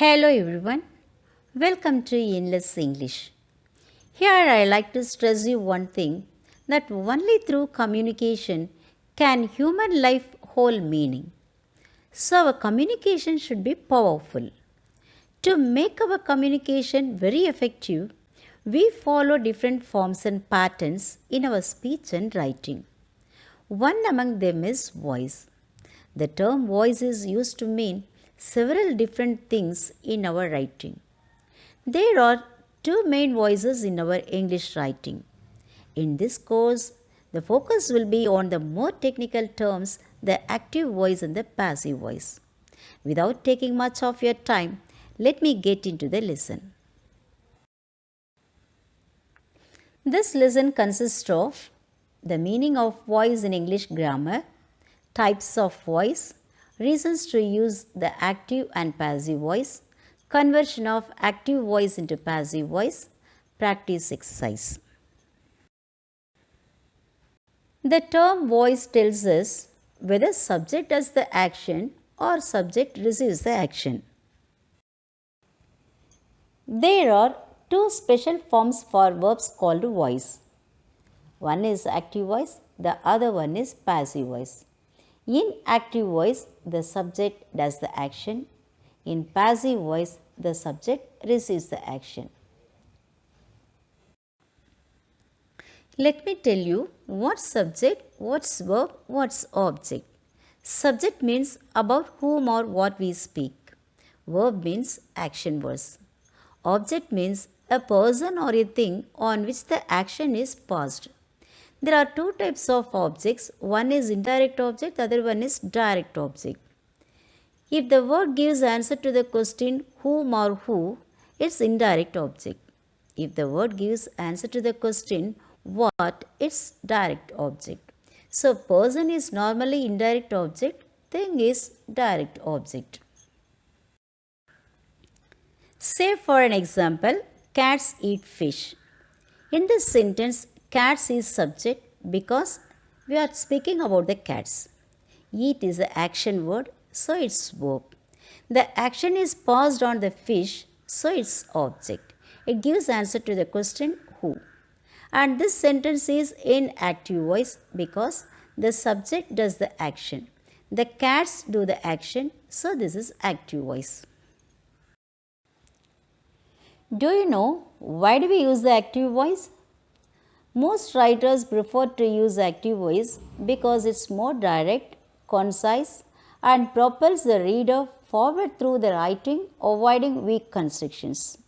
Hello everyone, welcome to Endless English. Here I like to stress you one thing that only through communication can human life hold meaning. So our communication should be powerful. To make our communication very effective, we follow different forms and patterns in our speech and writing. One among them is voice. The term voice is used to mean several different things in our writing. There are two main voices in our English writing. In this course, the focus will be on the more technical terms, the active voice and the passive voice. Without taking much of your time, let me get into the lesson. This lesson consists of the meaning of voice in English grammar, types of voice, reasons to use the active and passive voice, conversion of active voice into passive voice, practice exercise. The term voice tells us whether subject does the action or subject receives the action. There are two special forms for verbs called voice. One is active voice, the other one is passive voice. In active voice, the subject does the action. In passive voice, the subject receives the action. Let me tell you what's subject, what's verb, what's object. Subject means about whom or what we speak. Verb means action words. Object means a person or a thing on which the action is passed. There are two types of objects. One is indirect object, the other one is direct object. If the word gives answer to the question whom or who, it's indirect object. If the word gives answer to the question what, it's direct object. So person is normally indirect object, thing is direct object. Say for an example, cats eat fish. In this sentence, cats is subject because we are speaking about the cats. Eat is the action word, so it's verb. The action is passed on the fish, so it's object. It gives answer to the question who. And this sentence is in active voice because the subject does the action. The cats do the action, so this is active voice. Do you know why do we use the active voice? Most writers prefer to use active voice because it's more direct, concise, and propels the reader forward through the writing, avoiding weak constructions.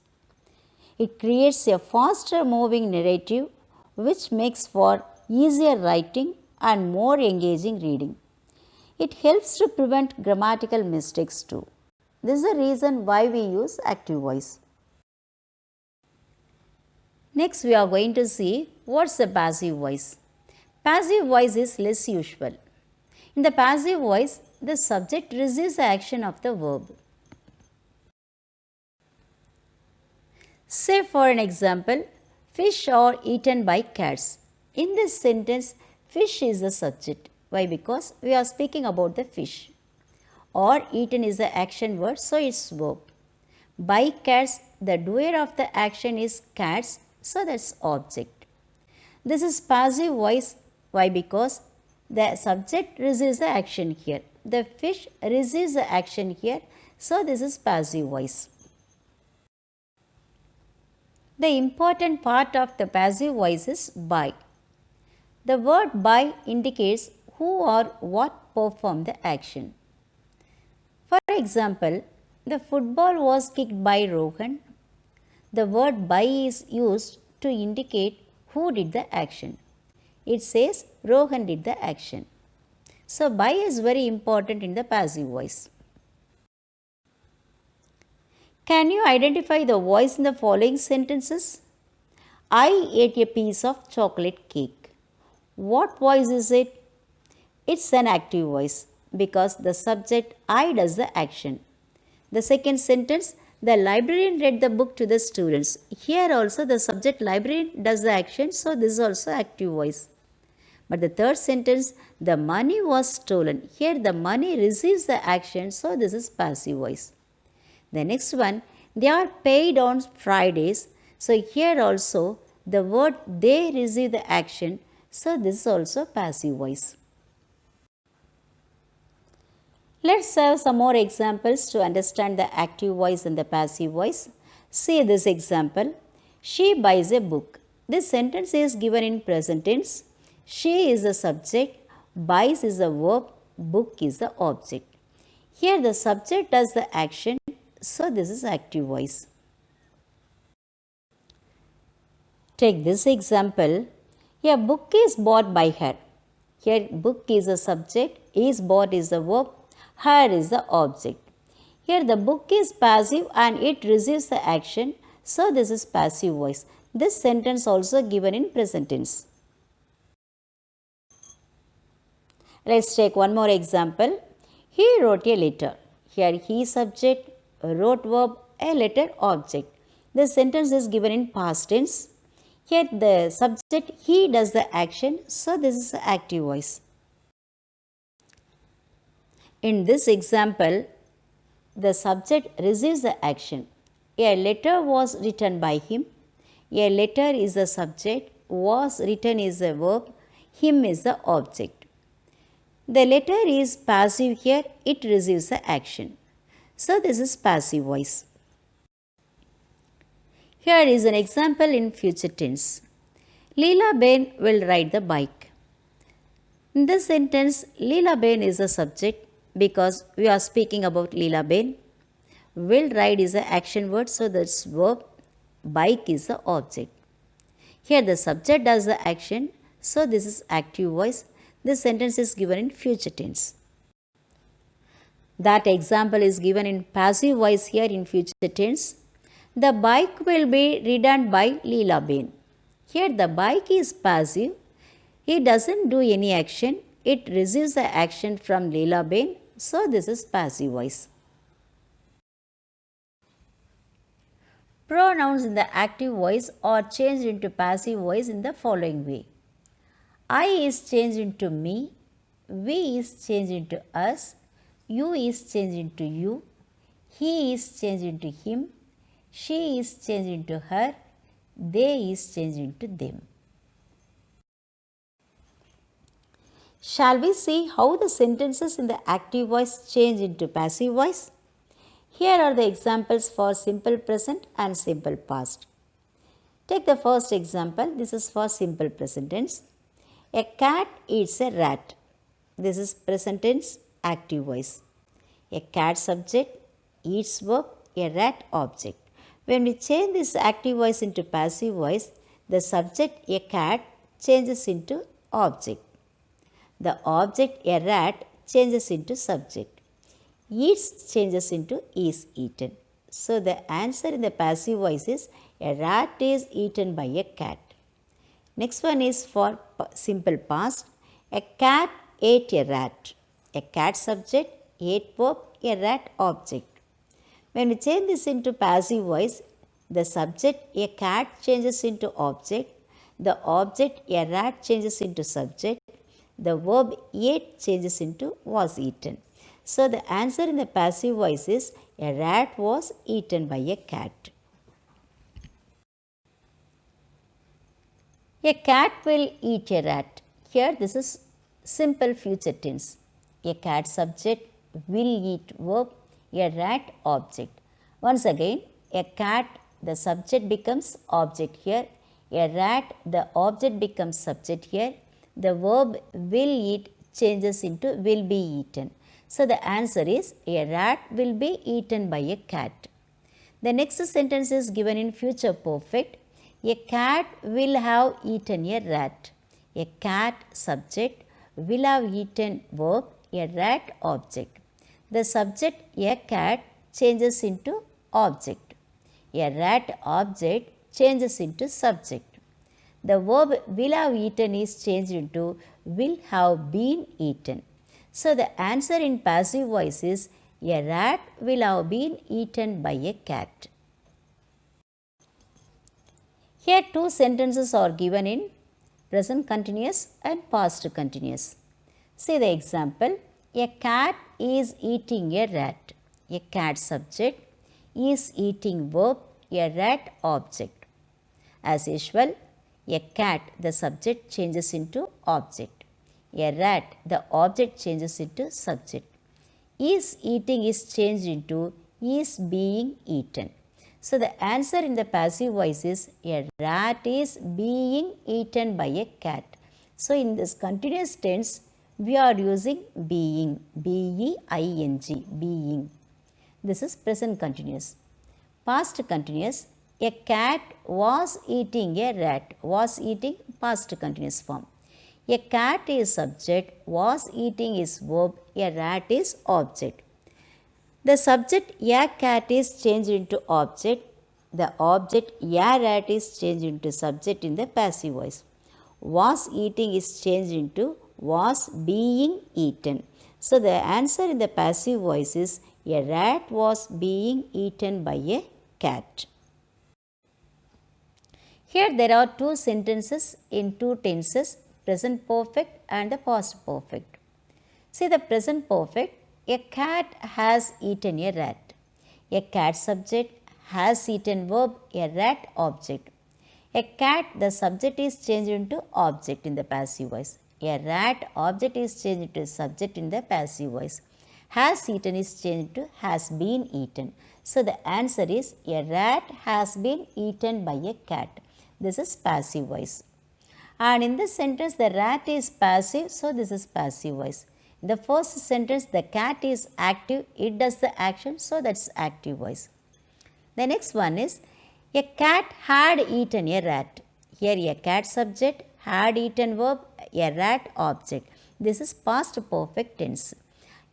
It creates a faster moving narrative which makes for easier writing and more engaging reading. It helps to prevent grammatical mistakes too. This is the reason why we use active voice. Next, we are going to see what's the passive voice. Passive voice is less usual. In the passive voice, the subject receives the action of the verb. Say for an example, fish are eaten by cats. In this sentence, fish is the subject. Why? Because we are speaking about the fish. Or eaten is the action word, so it's verb. By cats, the doer of the action is cats, so that's object. This is passive voice. Why? Because the subject receives the action here. The fish receives the action here, so this is passive voice. The important part of the passive voice is by. The word by indicates who or what performed the action. For example, the football was kicked by Rohan. The word by is used to indicate who did the action. It says Rohan did the action. So by is very important in the passive voice. Can you identify the voice in the following sentences? I ate a piece of chocolate cake. What voice is it? It's an active voice because the subject I does the action. The second sentence, the librarian read the book to the students. Here also the subject librarian does the action, so this is also active voice. But the third sentence, the money was stolen. Here the money receives the action, so this is passive voice. The next one, they are paid on Fridays. So here also the word they receive the action. So this is also passive voice. Let's have some more examples to understand the active voice and the passive voice. See this example. She buys a book. This sentence is given in present tense. She is the subject, buys is the verb, book is the object. Here the subject does the action, so this is active voice. Take this example. A book is bought by her. Here book is a subject, is bought is the verb, her is the object. Here the book is passive and it receives the action, so this is passive voice. This sentence also given in present tense. Let's take one more example. He wrote a letter. Here he subject, wrote verb, a letter object. This sentence is given in past tense. Here the subject he does the action, so this is active voice. In this example, the subject receives the action. A letter was written by him. A letter is the subject, was written is the verb, him is the object. The letter is passive here, it receives the action. So this is passive voice. Here is an example in future tense. Leela Ben will ride the bike. In this sentence, Leela Ben is the subject because we are speaking about Leela Ben. Will ride is the action word, so that's verb. Bike is the object. Here the subject does the action, so this is active voice. This sentence is given in future tense. That example is given in passive voice here in future tense. The bike will be ridden by Leela Ben. Here the bike is passive. It doesn't do any action. It receives the action from Leela Ben. So this is passive voice. Pronouns in the active voice are changed into passive voice in the following way. I is changed into me. We is changed into us. You is changed into you. He is changed into him. She is changed into her. They is changed into them. Shall we see how the sentences in the active voice change into passive voice? Here are the examples for simple present and simple past. Take the first example. This is for simple present tense. A cat eats a rat. This is present tense, active voice. A cat subject, eats verb, a rat object. When we change this active voice into passive voice, the subject, a cat, changes into object. The object, a rat, changes into subject. Eats changes into is eaten. So the answer in the passive voice is a rat is eaten by a cat. Next one is for simple past. A cat ate a rat. A cat subject, ate verb, a rat object. When we change this into passive voice, the subject, a cat, changes into object. The object, a rat, changes into subject. The verb ate changes into was eaten. So the answer in the passive voice is a rat was eaten by a cat. A cat will eat a rat. Here this is simple future tense. A cat subject, will eat verb, a rat object. Once again, a cat, the subject becomes object here. A rat, the object becomes subject here. The verb will eat changes into will be eaten. So the answer is a rat will be eaten by a cat. The next sentence is given in future perfect. A cat will have eaten a rat. A cat subject, will have eaten verb, a rat object. The subject, a cat, changes into object. A rat object changes into subject. The verb will have eaten is changed into will have been eaten. So the answer in passive voice is a rat will have been eaten by a cat. Here two sentences are given in present continuous and past continuous. See the example. A cat is eating a rat. A cat subject, Is eating verb, a rat object. As usual, a cat, the subject changes into object. A rat, the object changes into subject. Is eating is changed into is being eaten. So the answer in the passive voice is a rat is being eaten by a cat. So in this continuous tense, we are using being, B-E-I-N-G, being. This is present continuous. Past continuous, a cat was eating a rat, was eating past continuous form. A cat is subject, was eating is verb, a rat is object. The subject a cat is changed into object, the object a rat is changed into subject in the passive voice. Was eating is changed into was being eaten. So the answer in the passive voice is a rat was being eaten by a cat. Here there are two sentences in two tenses, present perfect and the past perfect. See the present perfect, a cat has eaten a rat. A cat subject has eaten verb, a rat object. A cat, the subject is changed into object in the passive voice. A rat object is changed into subject in the passive voice. Has eaten is changed to has been eaten. So the answer is a rat has been eaten by a cat. This is passive voice. And in this sentence, the rat is passive, so this is passive voice. In the first sentence, the cat is active, it does the action, so that's active voice. The next one is, a cat had eaten a rat. Here a cat subject, had eaten verb, a rat object. This is past perfect tense.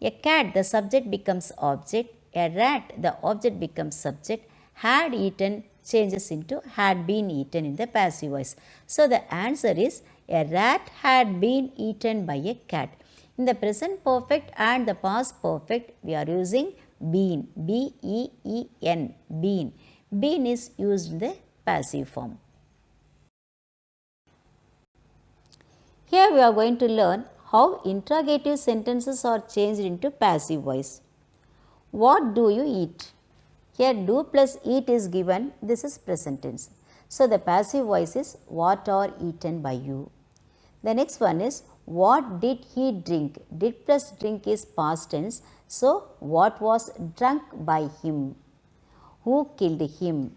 A cat, the subject becomes object, a rat, the object becomes subject, had eaten changes into had been eaten in the passive voice. So the answer is a rat had been eaten by a cat. In the present perfect and the past perfect, we are using been, B-E-E-N, been. Been is used in the passive form. Here we are going to learn how interrogative sentences are changed into passive voice. What do you eat? Here do plus eat is given, this is present tense. So the passive voice is what are eaten by you. The next one is what did he drink? Did plus drink is past tense. So what was drunk by him? Who killed him?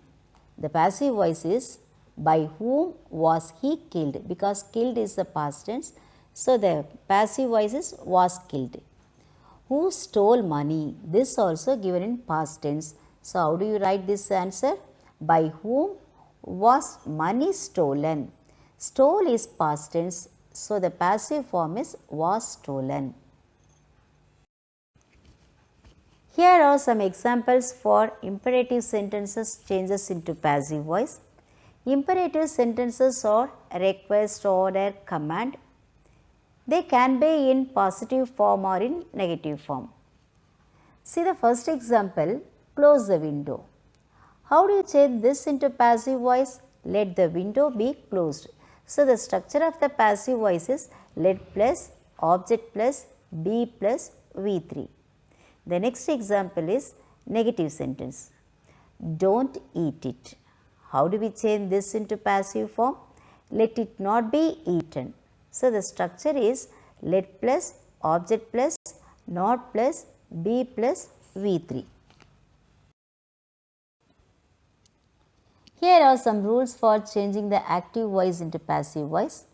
The passive voice is by whom was he killed, because killed is the past tense. So the passive voice is was killed. Who stole money? This also given in past tense. So how do you write this answer? By whom was money stolen? Stole is past tense. So the passive form is was stolen. Here are some examples for imperative sentences changes into passive voice. Imperative sentences are request, order, command. They can be in positive form or in negative form. See the first example, close the window. How do you change this into passive voice? Let the window be closed. So the structure of the passive voice is let plus object plus be plus V3. The next example is negative sentence. Don't eat it. How do we change this into passive form? Let it not be eaten. So the structure is let plus object plus not plus be plus V3. Here are some rules for changing the active voice into passive voice.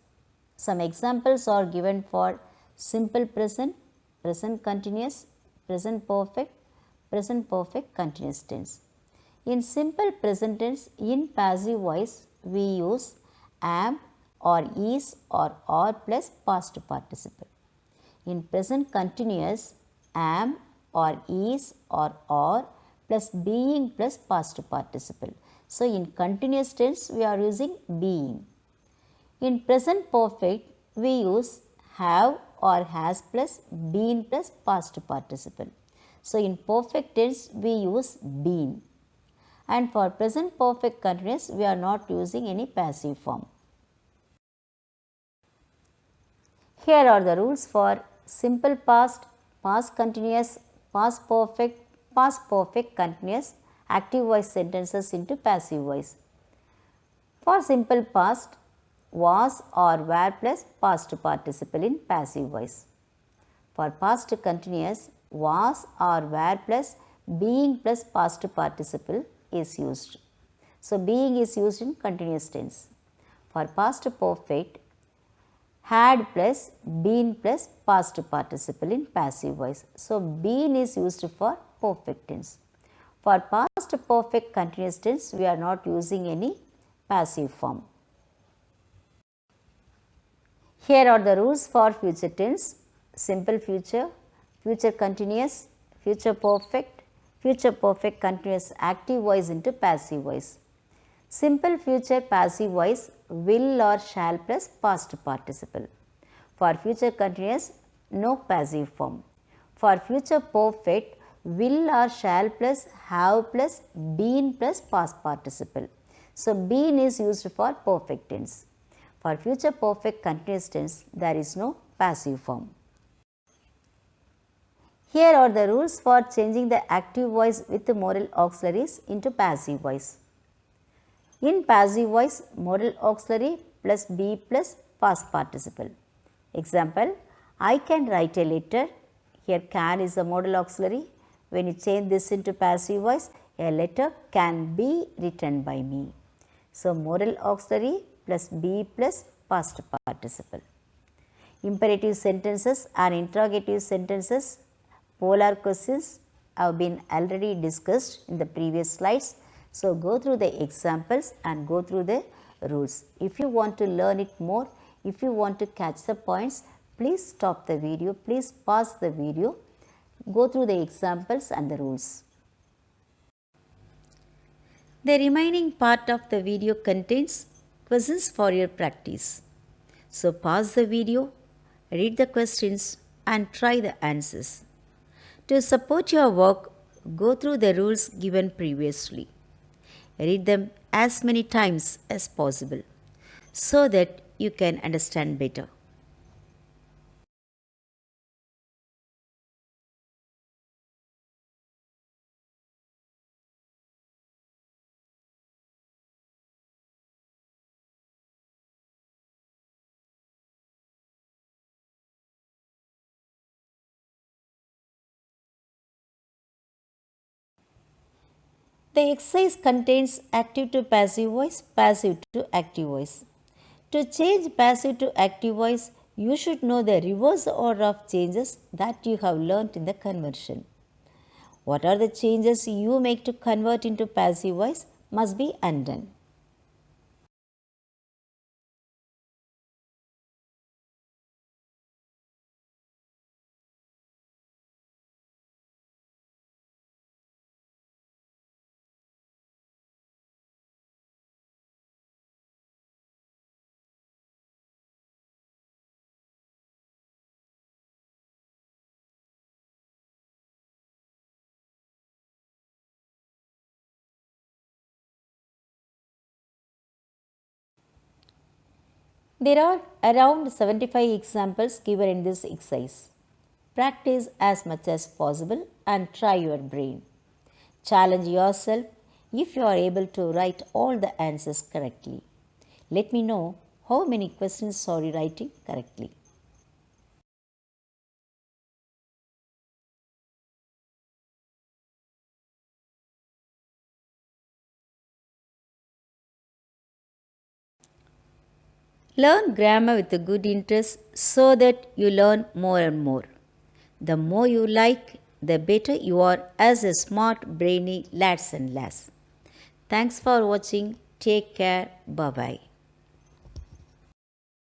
Some examples are given for simple present, present continuous, present perfect continuous tense. In simple present tense, in passive voice, we use am or is or are plus past participle. In present continuous, am or is or are plus being plus past participle. So in continuous tense, we are using being. In present perfect, we use have or has plus been plus past participle. So in perfect tense, we use been. And for present perfect continuous, we are not using any passive form. Here are the rules for simple past, past continuous, past perfect continuous active voice sentences into passive voice. For simple past, was or were plus past participle in passive voice. For past continuous, was or were plus being plus past participle is used. So, being is used in continuous tense. For past perfect, had plus been plus past participle in passive voice. So, been is used for perfect tense. For past perfect continuous tense, we are not using any passive form. Here are the rules for future tense: simple future, future continuous, future perfect continuous active voice into passive voice. Simple future passive voice will or shall plus past participle. For future continuous, no passive form. For future perfect, will or shall plus have plus been plus past participle. So, been is used for perfect tense. For future perfect continuous tense, there is no passive form. Here are the rules for changing the active voice with modal auxiliaries into passive voice. In passive voice, modal auxiliary plus be plus past participle. Example, I can write a letter. Here can is a modal auxiliary. When you change this into passive voice, a letter can be written by me. So, modal auxiliary plus be plus past participle. Imperative sentences and interrogative sentences, polar questions have been already discussed in the previous slides. So, go through the examples and go through the rules. If you want to learn it more, if you want to catch the points, please stop the video, please pause the video, go through the examples and the rules. The remaining part of the video contains questions for your practice. So, pause the video, read the questions and try the answers. To support your work, go through the rules given previously. Read them as many times as possible so that you can understand better. The exercise contains active to passive voice, passive to active voice. To change passive to active voice, you should know the reverse order of changes that you have learnt in the conversion. What are the changes you make to convert into passive voice must be undone. There are around 75 examples given in this exercise. Practice as much as possible and try your brain. Challenge yourself if you are able to write all the answers correctly. Let me know how many questions are you writing correctly. Learn grammar with a good interest so that you learn more and more. The more you like, the better you are as a smart, brainy lads and lass. Thanks for watching. Take care. Bye bye.